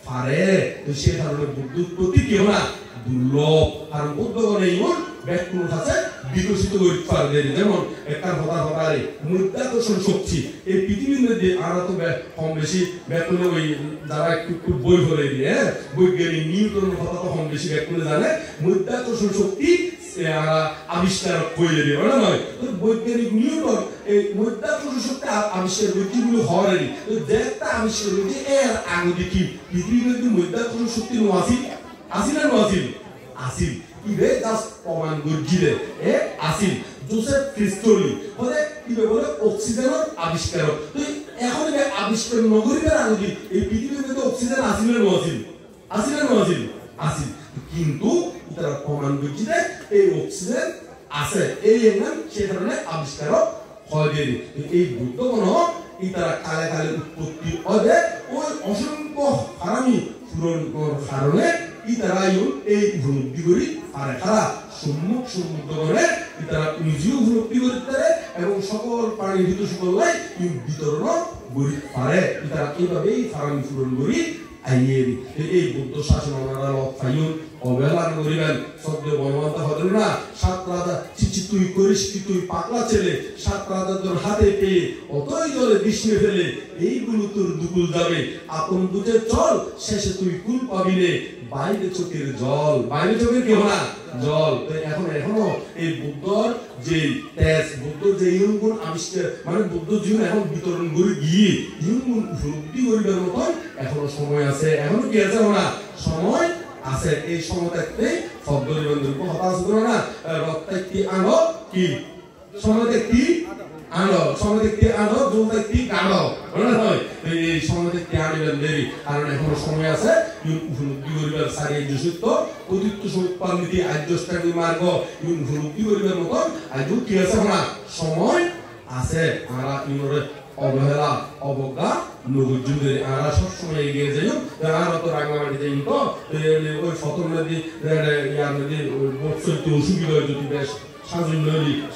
S1: পারে তো সে কারণে বুদ্ধ উৎপত্তি কেউ না দুর্লভ কারণ বুদ্ধগণ এইমন ব্যাকুল আছে বিকশিত করতে পারবে যেমন একটা হতারে মধ্যাকর্ষণ শক্তি এই পৃথিবীর মধ্যে আমরা তো কম বেশি ব্যাকুলে ওই যারা একটু বই ধরে দিয়ে বৈজ্ঞানিক নিউটনের কথা তো কম বেশি ব্যাকুলে জানে মধ্যাকর্ষণ শক্তি আবিষ্কার করে দেবে না নয় তো বৈজ্ঞানিক নিউটন এই মধ্যাকর্ষণ শক্তি আবিষ্কার করে কিগুলো হওয়ারই তো যে একটা আবিষ্কার করেছে এর আগে দেখি পৃথিবীর মধ্যে মধ্যাকর্ষণ শক্তি আসিল না আসিল ইবে জাস্ট প্রমাণ গর্জিলে আসিল জোসেফ ক্রিস্টোলি বলে ইবে বলে অক্সিজেনের আবিষ্কারক তো এখন এই আবিষ্কার নগরীদের আগে এই পৃথিবীর মধ্যে অক্সিজেন আসিল না আসিল কিন্তু তারা প্রমাণ গর্জিলে এই অক্সিজেন আছে এই নাম সে কারণে আবিষ্কারক হয় দেরি এই বুদ্ধগণ তারা কালে কালে উৎপত্তি হবে ওই অসংখ্য হারামি পূরণ কারণে তারা এই উপলব্ধি করি পারে তারা সম্মুখ করে তারা নিজেও উপলব্ধি করতে পারে এবং সকল প্রাণীর হিত সকলাই বিতরণ করি পারে তারা এইভাবেই ফারামি পূরণ করি আইয়ের এই বুদ্ধ শাসন ওনারা লক্ষায়ুন অবহেলা করিবেন শব্দ বলবন্ত হতেন না সাত রাজা চিচি তুই করিস কি তুই পাগলা ছেলে সাত রাজা তোর হাতে পেয়ে অতই জলে বিষ্ণে ফেলে এইগুলো তোর দুকুল যাবে আপন বুঝে চল শেষে তুই কুল পাবিলে বাইরে চোখের জল বাইরে চোখের কেউ না জল এখনো এই বুদ্ধর যে তেজ বুদ্ধ যে ইয়ুন আবিষ্কার মানে বুদ্ধ জীবন এখন বিতরণ করে গিয়ে ইয়ুন উপলব্ধি করিবার মতন এখনো সময় আছে এখনো কি আছে না সময় আছে এই সময় থাকতে শব্দ নিবন্ধন হতাশ করো না রক্তাক্তি আনো কি সময় দেখতে আনো জল দেখতে গাঢ় হয় দেরি সময়তে ত্যাগিবেন দেরি কারণ এখনো সময় আছে উপলব্ধি করিবার সারি যুসিত অতীত সোপান নীতি আদ্যষ্টানি মার্গ উপলব্ধি করিবার মতন আজ কি আছে না সময় আছে আমরা ইনরে অবহেলা অবজ্ঞা নবুজুদের আমরা সবসময় এগিয়ে যাই আমরা তো রাঙামাটি যাই তো ওই ফতর নদী ইয়ার নদী বছরটি অসুবিধা হয় যদি বেশ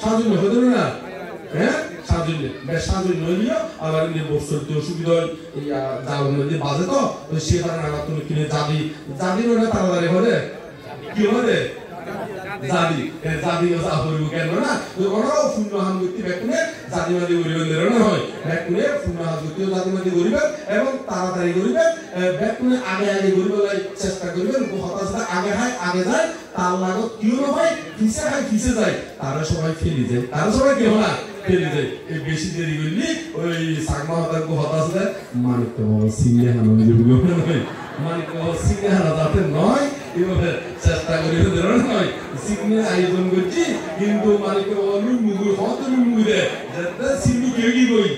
S1: সাজুন হতে না হ্যাঁ সাজুন বেশ সাজুন নইলিও আবার বছরটি অসুবিধা হয় যাও নদী বাজে তো সে কারণে আমরা তুমি কিনে জাদি নয় তাড়াতাড়ি হলে কি হবে জাদি হইব কেন না ওরাও শূন্য হান ব্যক্তি ব্যাকুনে জাতিবাদী করিবেন না হয় ব্যাকুনে শূন্য হান ব্যক্তিও জাতিবাদী করিবেন এবং তাড়াতাড়ি করিবেন ব্যাকুনে আগে করিবার চেষ্টা করিবেন হতাশা আগে যায় তার লাগত কিও নহয় পিছে যায় তারা সবাই ফেলি যায় তারা সবাই কেউ না ফেলি যায় এই বেশি দেরি করলি ওই সাগমা হতাশা মানিক সিনে হানো নয় মানিক সিনে হানা যাতে নয় এভাবে চেষ্টা করি নয় সিগনে আয়োজন করছি কিন্তু মানে মুগুর হত মুগুরে যাতে সিগনি কেউ কি কই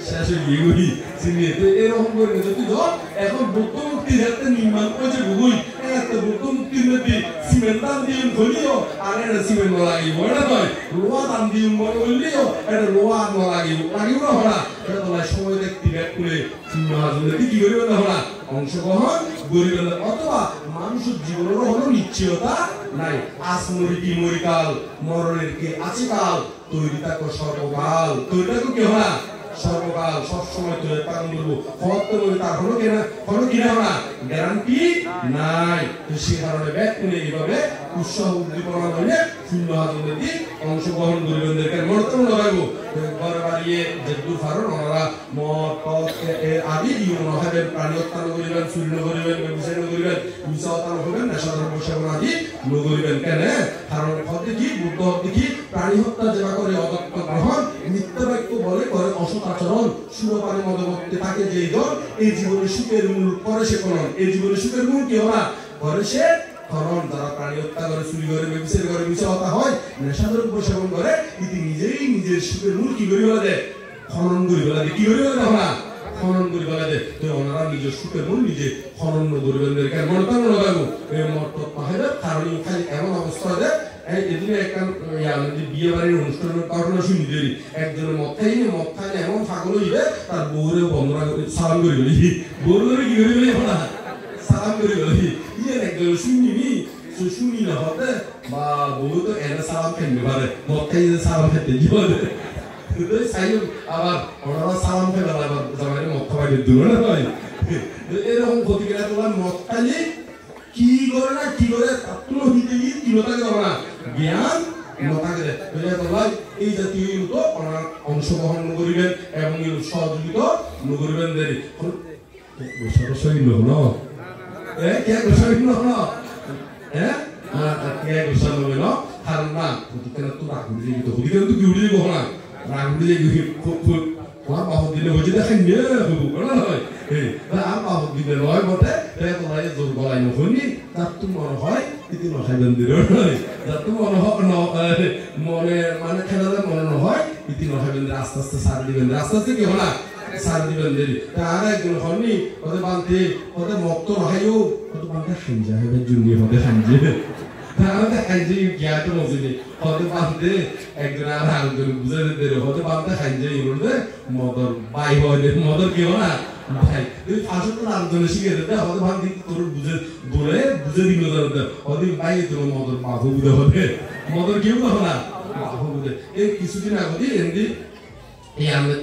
S1: শেষ হয়ে গই সিগনে তো এরকম করে যদি ধর এখন বক্তমুক্তি যাতে নির্মাণ করেছে গুগুই এত বক্তমুক্তির মধ্যে সিমেন্ট দাম দিয়ে ধরিও আর এটা সিমেন্ট লাগিব এটা নয় লোহা দাম দিয়ে মনে করলেও এটা লোহা লাগিব না হরা এটা তো সময় দেখতে ব্যাক করে কি করিবে না হরা অংশগ্রহণ করিবে না অথবা মানুষের জীবনের হলো নিশ্চয়তা নাই আসমরি কি মরিকাল মরণের কি আছে কাল তৈরি থাকো সর্বকাল তৈরি থাকো কি হয় সর্বকাল সবসময় তৈরি পালন করবো তার হলো কিনা না গ্যারান্টি নাই তো সে কারণে ব্যক্তি এইভাবে উৎসাহ উদ্দীপনা হইলে শূন্য হাজনের দিক অংশগ্রহণ করিবেন মর্তন লাগাইব ঘরে বাড়িয়ে যে দূর ফারণ ওনারা মদ আদি ইউন হবে প্রাণী হত্যা করিবেন চুরি করিবেন ব্যবসায় করিবেন মিশা হত্যা করবেন নেশাদার বৈশাখন আদি করিবেন কেন কারণ হতে কি বুদ্ধ হতে কি প্রাণী হত্যা যেটা করে অদত্ত গ্রহণ মিথ্যা বাক্য বলে করে অসৎ আচরণ সুরপানে মদমত্তে থাকে যেই দল এই জীবনে সুখের মূল করে সে কোন এই জীবনে সুখের মূল কি হয় করে সে কারণ যারা প্রাণী হত্যা করে চুরি করে ব্যবসায় করে মিশা হত্যা হয় নেশাদার বৈশাখন করে ইতি নিজেই নিজের সুখের মূল কি করি বলে দেয় খনন করি বলে দেয় কি করি বলে দেয় না খনন করি বলে দেয় তো ওনারা নিজের সুখের মূল নিজে খনন করিবেন কেন মনতান লাগাবো এই মত পাহাড়ে কারণ খালি এমন অবস্থা দেয় এদিকে একটা বিয়ে বাড়ির অনুষ্ঠানের ঘটনা শুনি দেরি একজনের মদ খাইলে এমন পাগল হইবে তার বউরে বন্ধরা সালাম করি বলি বউরে কি করি বলি না সালাম করি বলি ইয়ে একজন শুনি না হতে বা বউ তো এনে সালাম খেলতে পারে মদ খাইলে সালাম খেতে কি বলে আবার ওনারা সালাম খেলে আবার জামাইরে মদ খাওয়াই দূর না হয় এরকম প্রতিক্রিয়া তোমার মদ খাইলে কি করে না কি করে তাত্ত্ব হিতে কি নতাকে দেবো না জ্ঞান নতাকে দেয় এই জাতীয় তো ওনার অংশগ্রহণ করিবেন এবং সহযোগিতা করিবেন দেরি সরস্বতী ন কে গোসাই ন কে গোসা নবে ন কারণ না কেন তো রাগুলি যাই তো হুদি কেন তো কি উড়ি যাবো না রাগুলি যাই তোমার বাহক দিলে হয়েছে দেখেন নিয়ে হবো না হয় আর বাহক দিলে নয় বটে তোলাই জোর গলাই নখনি তার তো মনে হয় ইতি নখাইবেন দিল নয় যার তো মনে হয় মনে মানে খেলালে মনে নহয় ইতি নখাইবেন আস্তে আস্তে সার দিবেন আস্তে আস্তে কি হলা সার দিবেন দেরি আর একজন হননি ওদের বানতে ওদের মক্ত নখাইও ওদের বানতে খাইজা হেবে জুনি হতে খাইজে আমাদের খাইজে জ্ঞাত মজুনি হতে বানতে একজন আর আরেকজন বুঝে দিতে হতে বানতে খাইজে ইরুনতে মদর বাই হয় মদর কি হয় না ভাই তুই ফাঁসে তো আরেকজনে শিখে দিতে হতে বানতে তোর বুঝে দিল জানতে ওদের বাইরে তোর মদর বাহু বুঝে হবে মদর কেউ দেখো না বাহু বুঝে এই কিছুদিন আগে এমনি এই আমাদের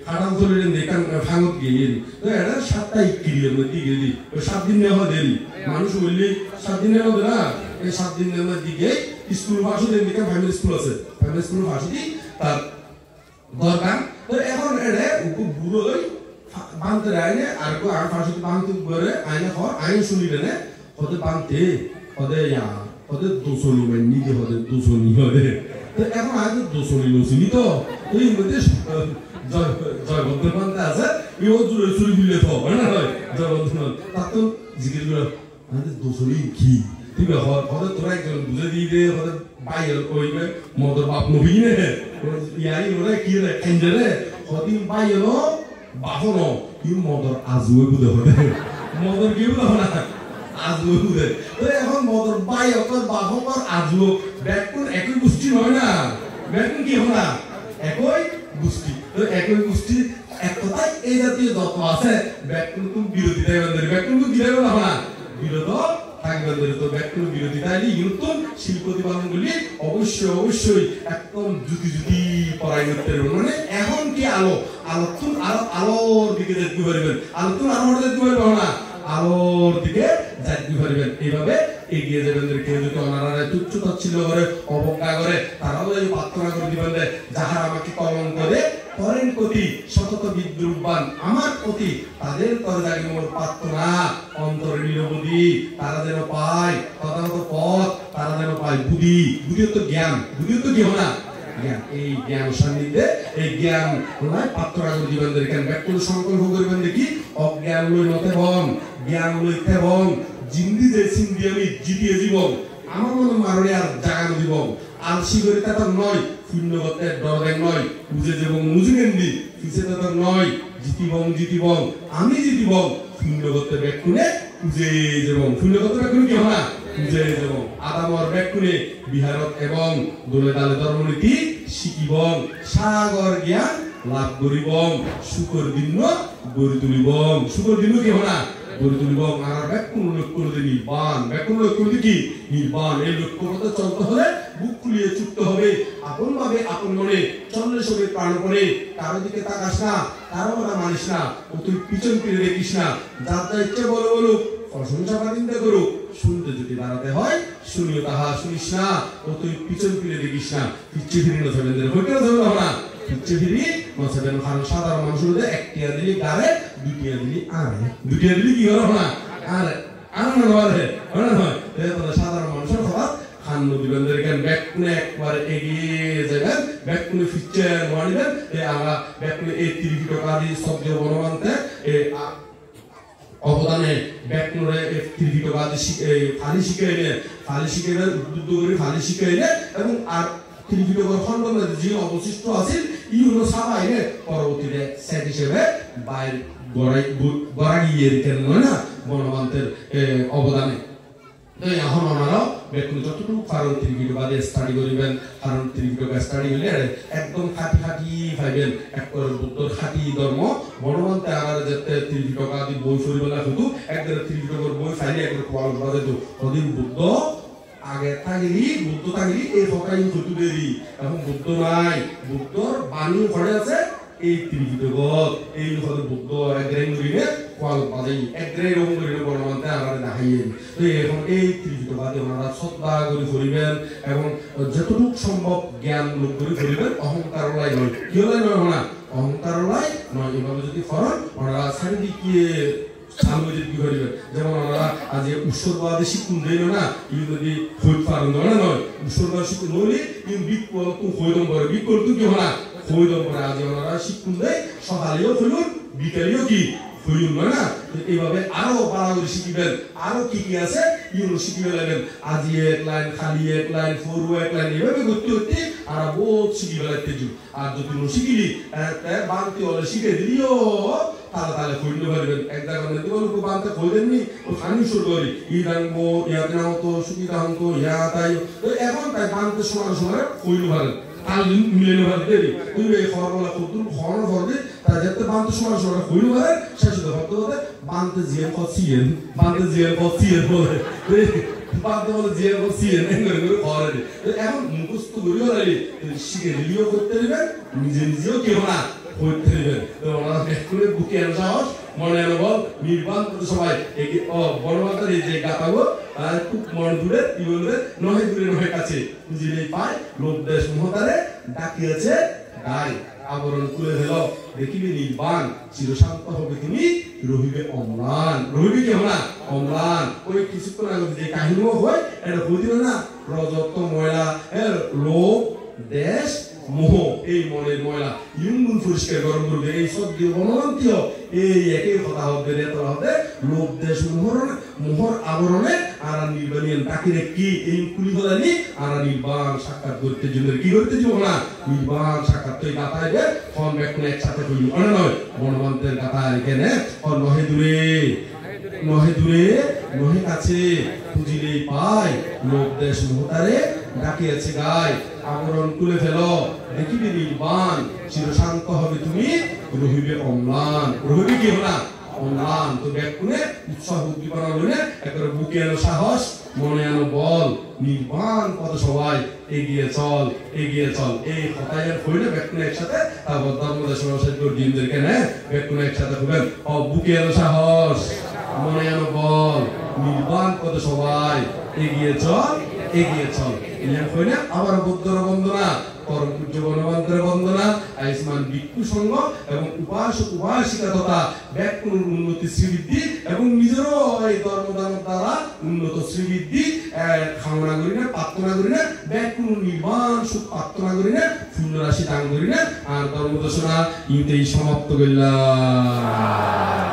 S1: খাটাম চলে দেখান ভাঙত গিয়ে তো এটা 7টা 21 মধ্যে গেলি 7 দিন নেওয়া দেরি মানুষ বললি 7 দিন নেওয়া না এই 7 দিন নেওয়ার দিকে স্কুল ভাষা দেখান প্রাইমারি স্কুল আছে প্রাইমারি স্কুল ভাষা দি তার দরকার তো এখন এটা বুড়ো বানতে আইনে আর কো আর ভাষা বানতে করে আইনে হয় আইন শুনিলে না হতে বানতে হতে দোসনি মানে নিজে হতে দোসনি হবে তো এখন আজ দোসনি লসনি তো এই মধ্যে জয় বন্ধুবান্ধব আছে ইও জুড়ে চুরি ফিরলে তো হয় না হয় জয় বন্ধুবান্ধব তার তো জিজ্ঞেস করে আমাদের দোষলি কি ঠিক আছে হতে তোরা একজন বুঝে দিয়ে দে হতে বাইরে ওইবে মদর বাপ নবী নে ইয়াই ওরা কি রে কেন্দ্রে হতে বাইরে বাহন ই মদর আজুয়ে বুঝে হবে মদর কি বুঝে না আজুয়ে বুঝে তো এখন মদর বাই অকর বাহকর আজু ব্যাকুন একই গোষ্ঠী নয় না ব্যাকুন কি হয় না একই গোষ্ঠী তো একই গোষ্ঠী এক কথায় এই জাতীয় যত আছে ব্যাকুন কোন বিরোধিতা বান্ধব ব্যাকুন কোন কি হবে না বিরোধ থাকবে তো ব্যাকুন বিরোধিতা নতুন শিল্প প্রতিপাদনগুলি অবশ্যই একদম জুতি পড়াই করতে পারবেন মানে এখন কি আলোতুন আলোর দিকে যেতে পারবেন আলোতুন আলোর যেতে পারবেন না আলোর দিকে যাইতে পারবেন এইভাবে এগিয়ে যাবেন কেউ যদি অনারা তুচ্ছ তাচ্ছিল্য করে অবজ্ঞা করে তারাও যদি প্রার্থনা করে দিবেন যাহারা আমাকে কলঙ্ক করে করেন প্রতি সতত বিদ্রুপবান আমার প্রতি তাদের তরে জাগে মোর প্রার্থনা অন্তরে নিরবধি তারা যেন পায় তথাগত পথ তারা যেন পায় বুদ্ধি তো জ্ঞান কি হয় না জ্ঞান এই জ্ঞান সান্নিধ্যে এই জ্ঞান প্রার্থনা করে দিবেন কেন ব্যাকুল সংকল্প করবেন দেখি অজ্ঞান লই নতে বন জ্ঞান লইতে বন জিন্দি যে সিন্দি আমি জিতিয়ে জীবন আমার মনে মারণে আর জাগানো জীবন আলসি করে তা নয় শূন্যগতে ডরবেন নয় বুঝে যাব মুজুগেন্দি পিছে তা নয় জিতিবং আমি জিতিবং শূন্যগতে ব্যাকুনে বুঝে যাব শূন্যগতে ব্যাকুনে কি হয় না বুঝে যাব আদামর ব্যাকুনে বিহারত এবং দোলে দালে ধর্মনীতি শিখিবং সাগর জ্ঞান লাভ করিবং শুকর দিন গড়ি তুলিবং শুকর দিন কি হয় না গড়ি তুলিবং আর ব্যাকুন লক্ষ্য করে নির্বাণ ব্যাকুন লক্ষ্য করে কি নির্বাণ এই লক্ষ্য মতো চলতে হলে বুক খুলিয়ে ছুটতে হবে আপন ভাবে আপন মনে চন্দ্রের সঙ্গে প্রাণপণে কারো দিকে তাকাস না কারো কথা মানিস না ও তুই পিছন ফিরে দেখিস না যার যা ইচ্ছে বলুক প্রশংসা চিন্তা করুক শুনতে যদি দাঁড়াতে হয় শুনিও তাহা শুনিস না ও তুই পিছন ফিরে দেখিস না পিচ্ছে ফিরে নথাবেন হইতে হবে না পিচ্ছে ফিরি নথাবেন কারণ সাধারণ মানুষের একটিয়া দিলি গারে দুটিয়া দিলি আরে দুটিয়া দিলি কি হলো না আরে আরে নয় সাধারণ মানুষের কথা খান দিবেন দেখেন ব্যাকুনে একবার এগিয়ে যাবেন ব্যাকুনে ফিচার মানিবেন আমরা ব্যাকুনে এই 30 টাকা দিয়ে শব্দ বনবান্তে অবদানে ব্যাকুনে 30 টাকা দিয়ে ফালি শিখাইলে উদ্বুদ্ধ করে ফালি শিখাইলে এবং আর 30 টাকার খণ্ডনে যে অবশিষ্ট আছে ইউনো সাবাইলে পরবর্তীতে সেট হিসেবে বাইরে গড়াইয়ে রেখে নয় না বনবান্তের অবদানে এখন ওনারাও বেকুন যতটুকু কারণ 30 টাকা দিয়ে স্টাডি করিবেন কারণ 30 টাকা স্টাডি হলে একদম খাটি পাইবেন একবার বুদ্ধর খাটি ধর্ম বনবান্তে আর যেতে 30 টাকা দিয়ে বই পড়িবেন না শুধু একবার 30 টাকার বই ফাইলে একবার কোয়াল বাজে তো ওদিন বুদ্ধ আগে বুদ্ধ থাকলি এই ফকাই হতু দেরি এখন বুদ্ধ নাই বুদ্ধর বাণী ঘরে আছে এই 30 টাকা এই হলো বুদ্ধ একগ্রাই করিবে কোয়াল বাজে একগ্রাই রকম করিলে বনবান্তে আর দেখাইয়ে তো এখন এই 30 টাকা দিয়ে ওনারা শ্রদ্ধা করে করিবেন এবং যতটুকু সম্ভব জ্ঞান লোক করে করিবেন অহংকার লাই নয় কি হলে নয় না অহংকার লাই নয় এভাবে যদি করেন ওনারা চারিদিকে সামনে কি করিবে যেমন ওনারা আজ উৎসর্গবাদী শিক্ষণ দেয় না ইউ যদি হইতে পারেন নয় উৎসর্গবাদী শিক্ষণ নইলে ইউ বিকল তো হইদম করে বিকল তো কি হয় না হইদম করে আজ ওনারা শিক্ষণ দেয় সকালেও হইলুন বিকালেও কি হইলুন না এইভাবে আরো বাড়াবাড়ি শিখিবেন আরো কি আছে ইউনো শিখিবে লাগবেন আজ এক লাইন খালি এক লাইন ফোর এক লাইন এইভাবে করতে আর বহুত শিখিবে লাগতে আর যদি শিখিলি বাংতি হলে শিখে দিলিও তাহলে কইতে পারবেন এক জায়গা মধ্যে বলবো বানতে কই দেননি ও খানি শুরু করি ইরাঙ্গো ইয়াতনাও তো সুবিধাঙ্গো ইয়াতাই তো এখন তাই বানতে সময় কইতে পারেন তাল মিলেনো ভাবে দেরি তুই এই ফর্মুলা কতটুকু হরন করবে তা যেতে বানতে সময় কইতে পারেন শেষ হতে হতে বানতে জিএম কসিয়েন বলে বানতে বলে জিএম কসিয়েন এঙ্গরে করে এখন মুখস্থ করিও নাই শিখে লিও করতে দিবেন নিজেও কেউ না করতে দিবেন তো ওনারা বেকুলে বুকে সাহস মনে অনুভব নির্বাণ সবাই বড়মাতার এই যে গাতাবো খুব মন দূরে কি বলবে নহে দূরে নহে কাছে বুঝিলেই পায় লোক দেশ মহতারে ডাকিয়েছে গাই আবরণ খুলে দিল দেখিবি নির্বাণ চিরশান্ত হবে তুমি রহিবে অম্লান রহিবে কি না অম্লান ওই কিছুক্ষণ আগে যে কাহিনীও হয় এটা বুঝিল না রজত ময়লা লোক দেশ মোহ এই মনের ময়লা ইউন পরিষ্কার গরম করবে এই সব দিয়ে গণমান্তীয় এই একই কথা হবে রে তোরা হবে লোভ দেশ মোহর আবরণে আর নির্বাণীয় তাকিরে কি এই কুলি হলানি আর নির্বাণ সাক্ষাৎ করতে জন্য কি করতে যাব না নির্বাণ সাক্ষাৎ তুই গাতায় দে ফোন ব্যাকুন একসাথে কইল অনে নয় গণমান্তের গাতা এখানে আর নহে দূরে নহে কাছে খুঁজিলেই পাই লোভ দেশ মোহতারে ডাকিয়াছে গায় আবরণ খুলে ফেলো দেখিবে নির্বাণ চিরশান্ত হবে তুমি রহিবে অম্লান রহিবে কি হলা অম্লান তো ব্যাকুনে উৎসাহ উদ্দীপনা লইলে একবারে বুকে আনো সাহস মনে আনো বল নির্বাণ পথে সবাই এগিয়ে চল এই কথায়ের কইলে ব্যাকুনে একসাথে তারপর ধর্মদেশ সমাজের দিনদেরকে না ব্যাকুনে একসাথে কইবেন ও বুকে আনো সাহস মনে আনো বল নির্বাণ পথে সবাই এগিয়ে চল ইয়া কইনা আবার বুদ্ধর বন্দনা পরম পূজ্য গণমান্তের বন্দনা আয়ুষ্মান ভিক্ষু সংঘ এবং উপাসক উপাসিকা তথা ব্যাকুণের উন্নতি শ্রীবৃদ্ধি এবং নিজেরও এই ধর্মদান দ্বারা উন্নত শ্রীবৃদ্ধি কামনা করি না প্রার্থনা করি না ব্যাকুণ নির্বাণ সুখ প্রার্থনা করি না শূন্য রাশি দান করি না আর ধর্মদর্শনা ইতেই সমাপ্ত করলাম।